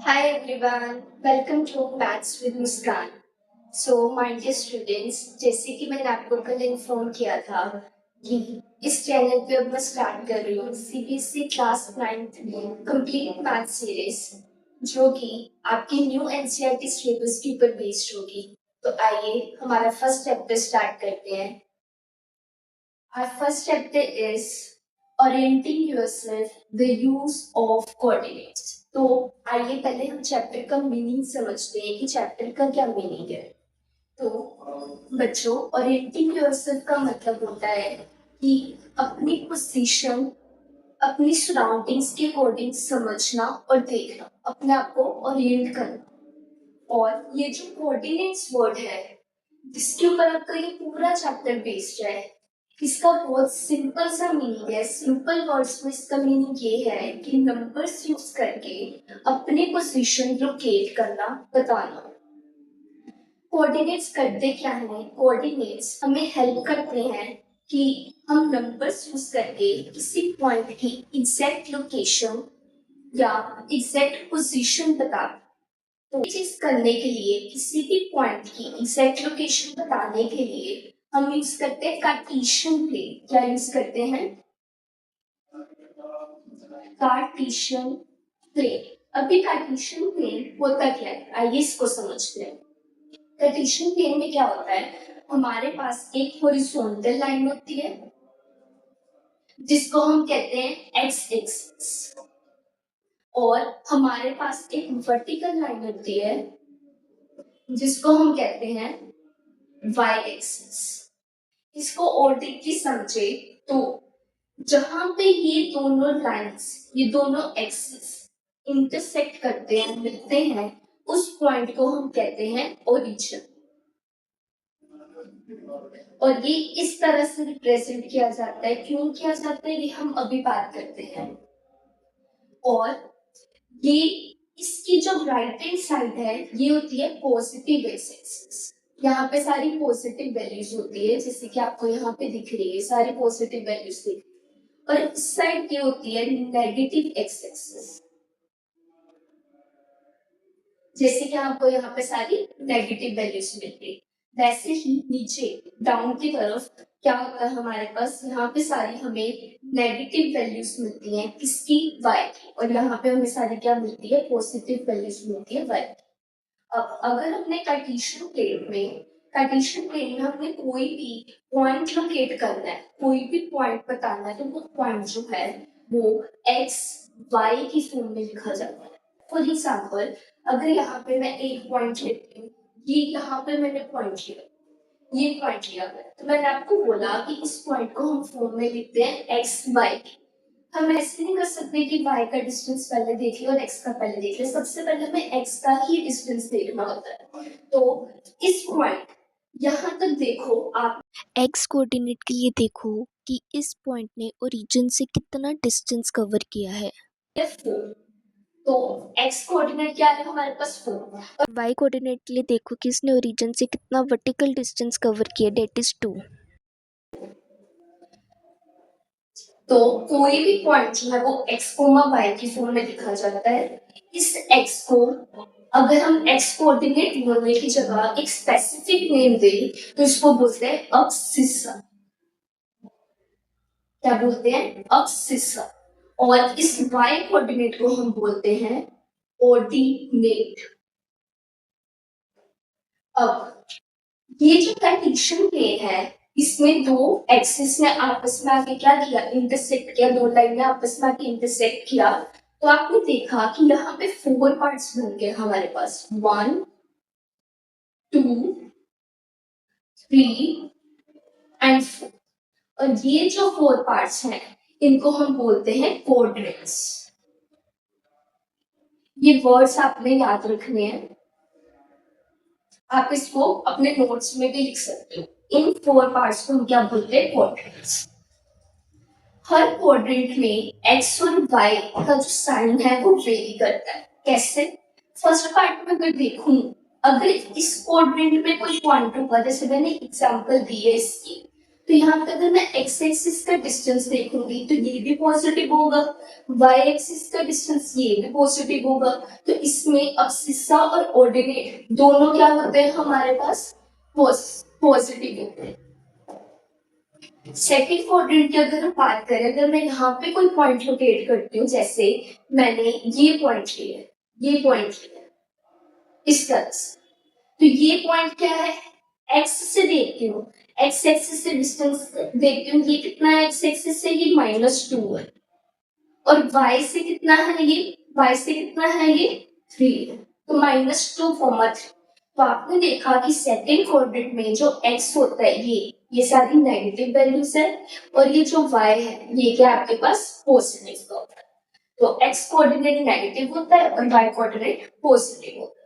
Hi everyone, welcome to Maths with Muskan. My dear students, जैसे कि मैंने आपको कल इन्फॉर्म किया था कि इस चैनल पे अब मैं स्टार्ट कर रही हूँ सीबीएसई क्लास 9th में कंप्लीट मैथ सीरीज जो कि आपके न्यू एनसीईआरटी सिलेबस के ऊपर बेस्ड होगी। तो आइए हमारा फर्स्ट चैप्टर स्टार्ट करते हैं। Our first chapter is Orienting Yourself, the Use of Coordinates. तो आइए पहले हम चैप्टर का मीनिंग समझते हैं कि चैप्टर का क्या मीनिंग है। तो बच्चों, ओरिएंटिंग योरसेल्फ का मतलब होता है कि अपनी पोजीशन, अपनी सराउंडिंग्स के अकॉर्डिंग समझना और देखना, अपने आप को ओरिएंट करना। और ये जो कोऑर्डिनेट्स वर्ड है जिसके ऊपर आपका ये पूरा चैप्टर बेस्ड है, इसका बहुत सिंपल सा मीनिंग है। सिंपल वर्ड्स में इसका मीनिंग ये है कि नंबर्स यूज करके अपने पोजीशन लोकेट करना, बताना। कोऑर्डिनेट्स करते क्या है? कोऑर्डिनेट्स हमें हेल्प करते हैं कि हम नंबर्स यूज करके किसी पॉइंट की एग्जैक्ट लोकेशन या एग्जैक्ट पोजीशन बता। तो ये चीज करने के लिए, किसी भी पॉइंट की एग्जैक्ट लोकेशन बताने के लिए हम यूज करते हैं कार्टेशियन प्लेन। क्या यूज करते हैं? Cartesian plane. अभी कार्टेशियन प्लेन होता क्या है, आइए इसको समझते हैं। कार्टेशियन प्लेन में क्या होता है? हमारे पास एक हॉरिजॉन्टल लाइन होती है जिसको हम कहते हैं एक्स एक्सिस, और हमारे पास एक वर्टिकल लाइन होती है जिसको हम कहते हैं वाई एक्सिस। इसको और डीपली समझे तो जहां पे ये दोनों लाइंस, ये दोनों एक्सिस इंटरसेक्ट करते हैं, मिलते हैं, उस पॉइंट को हम कहते हैं ओरिजिन। और ये इस तरह से रिप्रेजेंट किया जाता है। क्यों किया जाता है ये हम अभी बात करते हैं। और ये इसकी जो राइट हैंड साइड है ये होती है पॉजिटिव एक्सिस। यहाँ पे सारी पॉजिटिव वैल्यूज होती है, जैसे कि आपको यहाँ पे दिख रही है सारी पॉजिटिव वैल्यूज दिख रही है। और इस साइड ये होती है नेगेटिव एक्स एक्सिस, जैसे कि आपको यहाँ पे सारी नेगेटिव वैल्यूज मिलती है। वैसे ही नीचे डाउन की तरफ क्या होता है, हमारे पास यहाँ पे सारी हमें नेगेटिव वैल्यूज मिलती हैं, किसकी? वाई की। और यहाँ पे हमें सारी क्या मिलती है? पॉजिटिव वैल्यूज मिलती है वाई की। अब अगर हमने कार्टेशियन प्लेन में हमने कोई भी पॉइंट लोकेट करना है, कोई भी पॉइंट बताना है, तो वो पॉइंट जो है वो एक्स वाई की फॉर्म में लिखा जाता है। फॉर एग्जाम्पल, अगर यहाँ पे मैं एक पॉइंट लेती हूँ, ये यहाँ पे मैंने पॉइंट लिया, ये पॉइंट लिया है, तो मैंने आपको बोला कि इस पॉइंट को हम फॉर्म में लिखते हैं एक्स वाई। हम ऐसे नहीं कर सकते कि y का डिस्टेंस पहले देख लिया और x का पहले देख लिया। सबसे पहले हमें x का ही डिस्टेंस देखना होता है। तो इस पॉइंट, यहाँ तक देखो आप, एक्स कोऑर्डिनेट के लिए देखो कि इस पॉइंट ने ओरिजिन से कितना डिस्टेंस कवर किया है। 4। तो x कोऑर्डिनेट क्या है हमारे पास? 4। और वाई कोऑर्डिनेट के लिए देखो कि इसने ओरिजिन से कितना वर्टिकल डिस्टेंस कवर किया, डेट इज 2। तो कोई भी पॉइंट जो है वो x, y की फॉर्म में लिखा जाता है। इस x को अगर हम x कोऑर्डिनेट बोलने की जगह एक स्पेसिफिक नेम दे तो इसको बोलते हैं अब्सिस्सा। क्या बोलते हैं? अब्सिस्सा। और इस y कोऑर्डिनेट को हम बोलते हैं ऑर्डिनेट। अब ये जो कार्टेशियन प्लेन है, इसमें दो एक्सिस ने आपस में आके क्या किया? इंटरसेक्ट किया। दो लाइन ने आपस में आके इंटरसेक्ट किया। तो आपने देखा कि यहाँ पे 4 पार्ट्स बन गए हमारे पास, 1 2 3 एंड 4। और ये जो 4 पार्ट्स हैं इनको हम बोलते हैं कोऑर्डिनेट्स। ये वर्ड्स आपने याद रखने हैं, आप इसको अपने नोट्स में भी लिख सकते हो। इन 4 पार्ट्स को हम क्या बोलते हैं? कोऑर्डिनेट्स। हर क्वाड्रेंट में एक्स और वाई का जो साइन है वो वेरी करता है। कैसे? फर्स्ट पार्ट में अगर देखूं, अगर इस क्वाड्रेंट में कोई पॉइंट होगा, जैसे मैंने एग्जांपल दी है इसकी, तो यहाँ पे अगर मैं एक्स एक्सिस का डिस्टेंस देखूंगी तो ये भी पॉजिटिव होगा, वाई एक्सिस का डिस्टेंस ये भी पॉजिटिव होगा। तो इसमें अब्सिस्सा और ऑर्डिनेट दोनों क्या होते हैं हमारे पास, पॉजिटिव होते हैं। सेकंड क्वाड्रेंट की अगर हम बात करें, अगर मैं यहाँ पे कोई पॉइंट लोकेट करती हूँ, जैसे मैंने ये पॉइंट लिया, ये पॉइंट लिया इस तरह से, तो ये पॉइंट क्या है, एक्स से देखती हूँ, एक्स एक्सिस से डिस्टेंस देखती हूँ, ये कितना है एक्स एक्सिस से, ये -2 है, और वाई से कितना है ये, वाई से कितना है ये 3 है, तो -2 कॉमा 3। तो आपने देखा कि सेकंड क्वाड्रेंट में जो x होता है ये सारी नेगेटिव वैल्यूज है, और ये जो y है ये क्या आपके पास पॉजिटिव होता है। तो x कोऑर्डिनेट नेगेटिव होता है और y कोऑर्डिनेट पॉजिटिव होता है।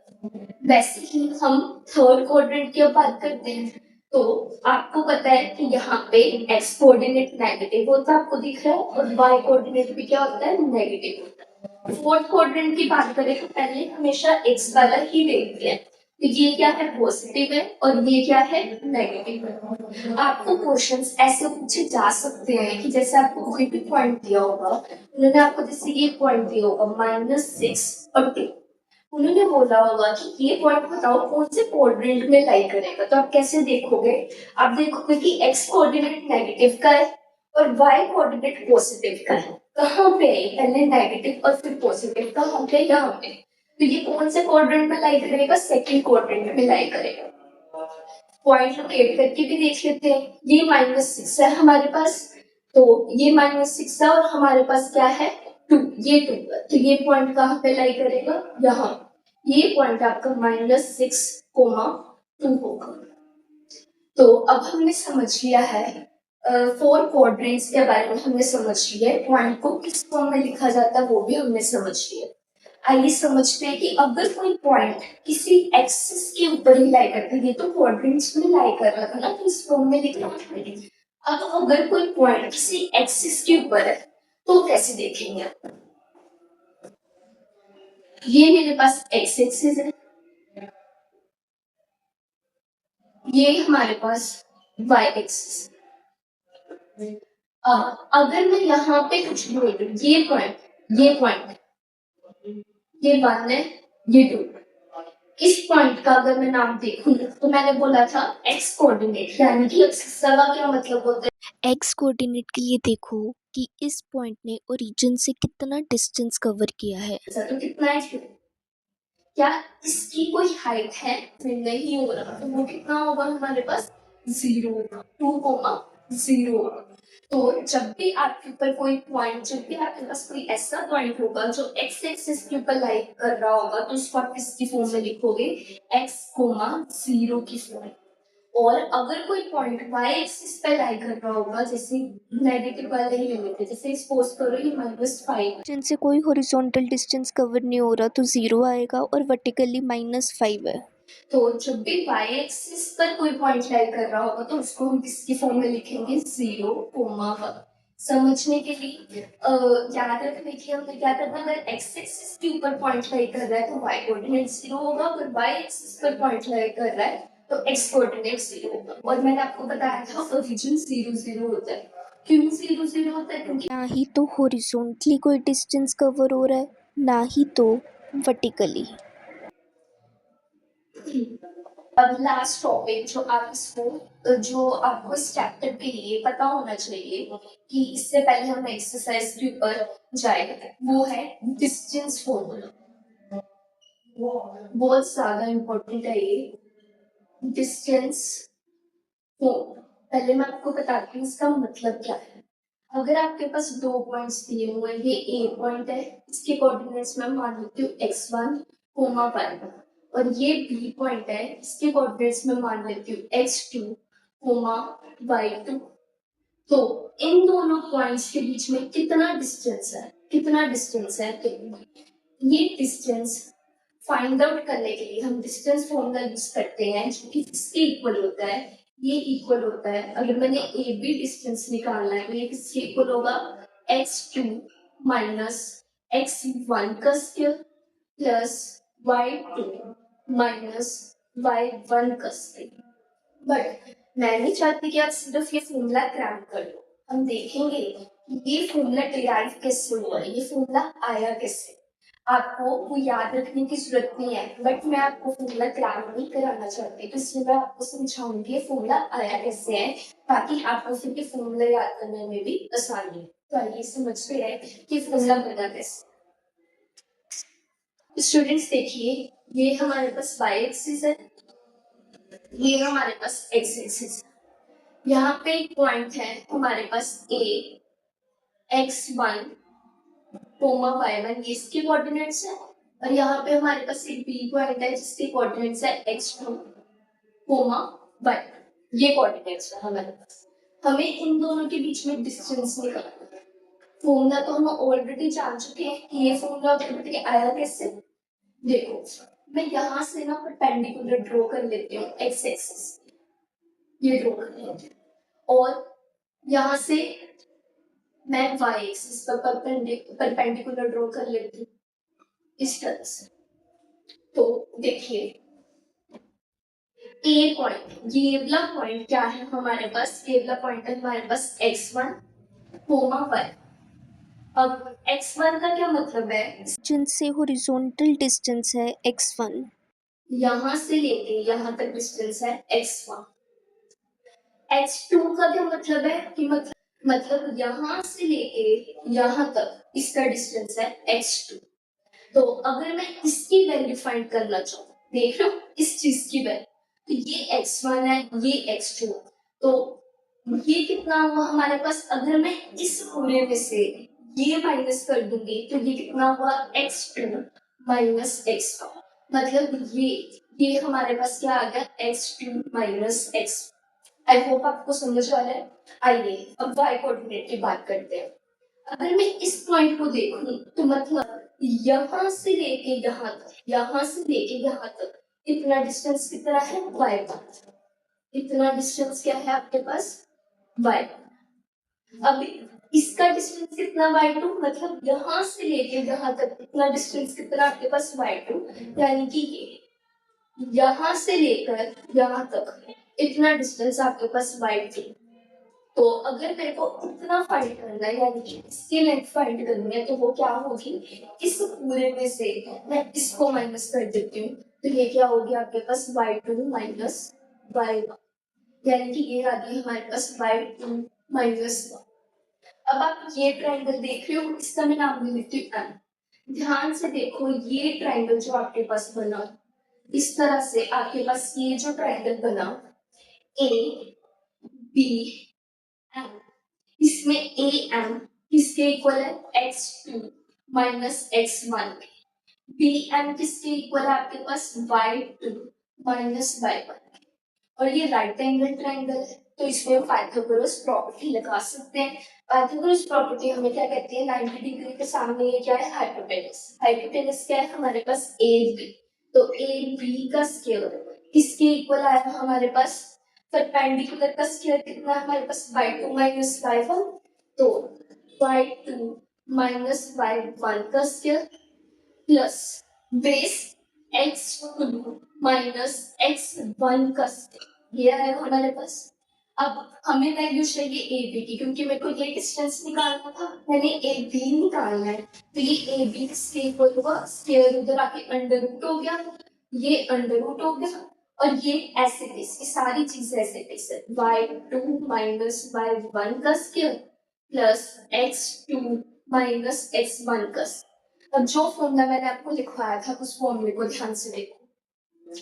वैसे ही हम थर्ड क्वाड्रेंट की बात करते हैं, तो आपको पता है कि यहाँ पे x कोऑर्डिनेट नेगेटिव होता है, आपको दिख रहा है, और y कोऑर्डिनेट भी क्या होता है, नेगेटिव होता है। फोर्थ क्वाड्रेंट की बात करें तो पहले हमेशा x वाला ही देखते हैं, तो ये क्या है, पॉजिटिव है, और ये क्या है, नेगेटिव है। आपको क्वेश्चंस ऐसे पूछे जा सकते हैं कि जैसे आपको कोई भी पॉइंट दिया होगा, उन्होंने आपको जैसे ये पॉइंट दिया होगा -6 और 2, उन्होंने बोला होगा कि ये पॉइंट बताओ कौन से कोऑर्डिनेट में लाई करेगा। तो आप कैसे देखोगे, आप देखोगे कि x कोऑर्डिनेट नेगेटिव का है और y कोऑर्डिनेट पॉजिटिव का है। कहाँ पे है, पहले नेगेटिव और फिर पॉजिटिव, कहाँ पे, यहाँ पे। तो ये कौन से क्वाड्रेंट में लाई करेगा, सेकंड क्वाड्रेंट में लाई करेगा। पॉइंट लोकेट करके भी देख लेते हैं, ये -6 है हमारे पास, तो ये -6 है, और हमारे पास क्या है 2, ये 2 है, तो ये पॉइंट कहाँ पे लाई करेगा, यहाँ। ये पॉइंट आपका -6, 2 होगा। तो अब हमने समझ लिया है 4 क्वाड्रेंट्स के बारे में, हमने समझ लिया है पॉइंट को किस फॉर्म में लिखा जाता है, वो भी हमने समझ लिया। आइए समझते हैं कि अगर कोई पॉइंट किसी एक्सिस के ऊपर ही लाई करता है, ये तो क्वाड्रेंट्स में लाई कर रहा था ना, तो इस फॉर्म में लिखना पड़ेगा। अब अगर कोई पॉइंट किसी एक्सिस के ऊपर है तो कैसे देखेंगे, ये मेरे पास एक्स एक्सिस है, ये हमारे पास वाई एक्सिस। अब अगर मैं यहाँ पे कुछ बोल दूं, ये पॉइंट, ये 1 है, ये 2, इस पॉइंट का अगर मैं नाम देखूं तो मैंने बोला था एक्स कोऑर्डिनेट, यानी कि एक्सिस का क्या मतलब होता है, एक्स कोऑर्डिनेट के लिए देखो कि इस पॉइंट ने ओरिजिन से कितना डिस्टेंस कवर किया है। तो कितना है, क्या इसकी कोई हाइट है, नहीं हो रहा, तो वो कितना होगा हमारे पास 0, 2,0 होगा। तो जब भी आपके ऊपर कोई पॉइंट, जब भी आपके पास कोई ऐसा पॉइंट होगा जो एक्स एक्सिस के ऊपर लाई कर रहा होगा, तो उसको आप किसकी फॉर्म में लिखोगे, x, 0 की फॉर्म। और अगर कोई पॉइंट y एक्सिस पे लाई कर रहा होगा, जैसे नेगेटिव वाले ही लिमिट है, जैसे सपोज करो ये -5, जिनसे कोई हॉरिजॉन्टल डिस्टेंस कवर नहीं हो रहा तो 0 आएगा और वर्टिकली -5 है। तो जब भी y एक्सिस पर कोई पॉइंट लाई कर रहा होगा तो उसको हम किसकी फॉर्म में लिखेंगे, 0,1। समझने के लिए याद रखने के लिए हमने क्या करना, अगर x एक्सिस के ऊपर पॉइंट लाई कर रहा है तो y कोऑर्डिनेट 0 होगा, अगर y एक्सिस पर पॉइंट लाई कर रहा है तो x कोऑर्डिनेट 0 होगा। और मैंने आपको बताया था ओरिजिन 0,0 होता है। क्यों 0,0 होता है, क्योंकि ना ही तो हॉरिजॉन्टली कोई डिस्टेंस कवर हो रहा है, ना ही तो वर्टिकली। अब लास्ट टॉपिक जो आप इसको, जो आपको इस चैप्टर के लिए पता होना चाहिए कि इससे पहले हम एक्सरसाइज के ऊपर जाएंगे, वो है डिस्टेंस फॉर्मूला। बहुत ज्यादा इम्पोर्टेंट है ये डिस्टेंस फॉर्मूला। पहले मैं आपको बताती हूँ इसका मतलब क्या है। अगर आपके पास 2 पॉइंट्स दिए हुए हैं, ये ए पॉइंट है, इसके कोऑर्डिनेट्स मैं मान लेती हूँ x1, y1, और ये बी पॉइंट है, इसके कोऑर्डिनेट्स में मान लेती हूँ x2, y2। तो इन दोनों पॉइंट्स के बीच में कितना डिस्टेंस है, तो ये डिस्टेंस फाइंड आउट करने के लिए हम डिस्टेंस फॉर्मूला यूज करते हैं, जो कि इसके इक्वल होता है, ये इक्वल होता है, अगर मैंने ए बी डिस्टेंस निकालना है तो ये किसके इक्वल होगा, x2 माइनस x1 का square plus y2 minus y1 का स्क्वायर। बट मैं नहीं चाहती कि आप सिर्फ ये फॉर्मूला क्रैक कर लो। हम देखेंगे कि ये फॉर्मूला डिराइव कैसे हुआ, ये फॉर्मूला आया कैसे। आपको वो याद रखने की जरूरत नहीं है, बट मैं आपको फॉर्मूला क्रैक नहीं कराना चाहती, तो इसलिए मैं आपको समझाऊंगी फॉर्मूला आया कैसे है, ताकि आपको फिर ये फॉर्मूला याद करने में भी आसानी हो। तो आइए समझते हैं कि फॉर्मूला बना कैसे। स्टूडेंट्स देखिए, ये हमारे पास y एक्सिस है, ये हमारे पास x एक्सिस है। यहाँ पे एक पॉइंट है हमारे पास a x1 कोमा y1, ये इसके कोऑर्डिनेट्स है, और यहाँ पे हमारे पास एक b पॉइंट है जिसके कोऑर्डिनेट्स है x2 कोमा y, ये कोऑर्डिनेट्स है हमारे पास। हमें इन दोनों के बीच में डिस्टेंस निकालना है। फॉर्मूला तो हम ऑलरेडी जान चुके हैं कि ये फॉर्मूला ऑलरेडी आया कैसे। देखो, मैं यहाँ से ना परपेंडिकुलर ड्रॉ कर लेती हूँ x एक्सिस, ये ड्रॉ कर लेती हूँ, और यहाँ से मैं y एक्सिस पर परपेंडिकुलर ड्रॉ कर लेती हूँ इस तरह से। तो देखिए, ए पॉइंट, ये वाला पॉइंट क्या है हमारे पास, ये वाला पॉइंट है हमारे पास x1 कोमा y। अब x1 का क्या मतलब है, जिनसे हॉरिजॉन्टल डिस्टेंस है x1, यहाँ से लेके यहाँ तक डिस्टेंस है x1। x2 का क्या मतलब है कि मतलब यहाँ से लेके यहाँ तक इसका डिस्टेंस है x2। तो अगर मैं इसकी वैल्यू फाइंड करना चाहूँ, देख लो इस चीज की वैल्यू, तो ये x1 है, ये x2, तो ये कितना हुआ हमारे पास। अगर मैं इस पूरे में से ये माइनस कर दूंगी तो ये कितना हुआ, x2 माइनस x1, मतलब ये हमारे पास क्या आ गया, x2 minus x। I hope आपको समझ आ रहा है। आइए अब y कोऑर्डिनेट की बात करते हैं। अगर मैं इस पॉइंट को देखूं तो मतलब यहाँ से लेके यहाँ तक, यहाँ से लेके यहाँ तक इतना डिस्टेंस कितना है, y पर। इतना डिस्टेंस क्या है आपके पास, y पर। अब इसका डिस्टेंस कितना, y2, मतलब यहाँ से लेके यहाँ तक इतना डिस्टेंस कितना आपके पास, y2, यानी कि ये यहाँ से लेकर यहाँ तक इतना डिस्टेंस आपके पास y2। तो अगर मेरे को इतना फाइंड करना है, यानी कि इसकी लेंथ फाइंड करनी है, तो वो क्या होगी, इस पूरे में से मैं इसको माइनस कर देती हूँ, तो ये क्या होगी आपके पास, y2 माइनस y1, यानी कि ये आ गई हमारे पास y2 माइनस 1। अब आप ये ट्रायंगल देख रहे हो, इसका मैं नाम दे देती हूँ M। ध्यान से देखो, ये ट्रायंगल जो आपके पास बना, इस तरह से आपके पास ये जो ट्रायंगल बना A B M, इसमें ए एम किसके इक्वल है, x2 minus x1, B M किसके इक्वल है आपके पास, y2 माइनस y1, और ये राइट एंगल ट्रायंगल है, तो इसमें पाइथागोरस प्रॉपर्टी लगा सकते हैं। पाइथागोरस प्रॉपर्टी हमें क्या कहती है, 90 डिग्री के सामने ये क्या है, हाइपोटेनस। हाइपोटेनस क्या है हमारे पास, ए बी, तो ए बी का स्क्वायर किसके इक्वल आया हमारे पास, परपेंडिकुलर का स्क्वायर कितना है हमारे पास, y2 माइनस y1, तो y2 माइनस y1 का square plus base x2 minus x1 का स्क्वायर, ये आया हमारे पास। अब हमें वैल्यू चाहिए ए बी की, क्योंकि मेरे को ये डिस्टेंस निकालना था, मैंने ए बी निकालना है, तो ये ए बी किसके इक्वल हुआ, स्क्वायर उधर आके अंडर रूट हो गया, ये अंडर रूट हो गया, और ये ऐसे इसकी सारी चीजें ऐसे है, y2 माइनस y1 का square plus x2 minus x1 का स्क्वायर। अब जो फॉर्मूला मैंने आपको लिखवाया था उस फॉर्मूले को ध्यान से देखो,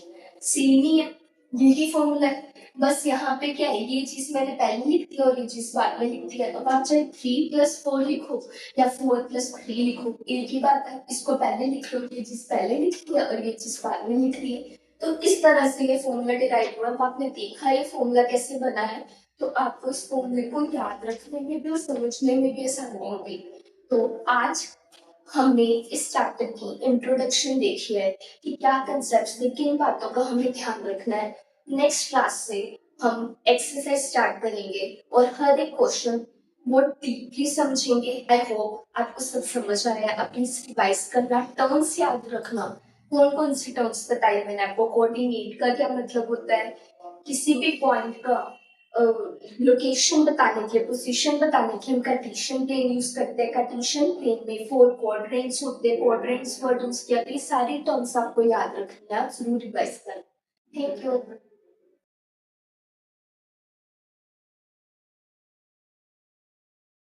सेम ही है, यही फॉर्मूला है, बस यहाँ पे क्या है, ये चीज मैंने पहले लिख दी और ये चीज बाद में लिख दिया, तो आप चाहे 3+4 लिखो या 4+3 लिखो, एक ही बात है, इसको पहले लिख लो, ये चीज पहले लिख दिया और ये चीज बाद में लिख दी। तो इस तरह से ये फॉर्मूला डिराइव हुआ। अब आपने देखा ये फॉर्मूला कैसे बना है, तो आपको इस फॉर्मूले को याद रखने में भी और समझने में भी आसानी होगी। तो आज हमने इस चैप्टर की इंट्रोडक्शन देखी है कि क्या कंसेप्ट्स थे, किन बातों का हमें ध्यान रखना है। नेक्स्ट क्लास से हम एक्सरसाइज स्टार्ट करेंगे और हर एक क्वेश्चन बहुत डीपली समझेंगे। आई होप आपको सब समझ आया। अपनी रिवाइज करना, टर्म्स याद रखना। कौन कौन सी टर्म्स बताई मैंने आपको, कोऑर्डिनेट का क्या मतलब होता है, किसी भी पॉइंट का लोकेशन बताने के लिए, पोजीशन बताने के लिए हम कार्टेशियन प्लेन यूज करते हैं। कार्टेशियन प्लेन में 4 क्वाड्रेंट्स होते हैं, क्वाड्रेंट्स वर्ड यूज किया। तो ये सारी टर्म्स आपको याद रखनी है, आप जरूर रिवाइज करें। Thank you.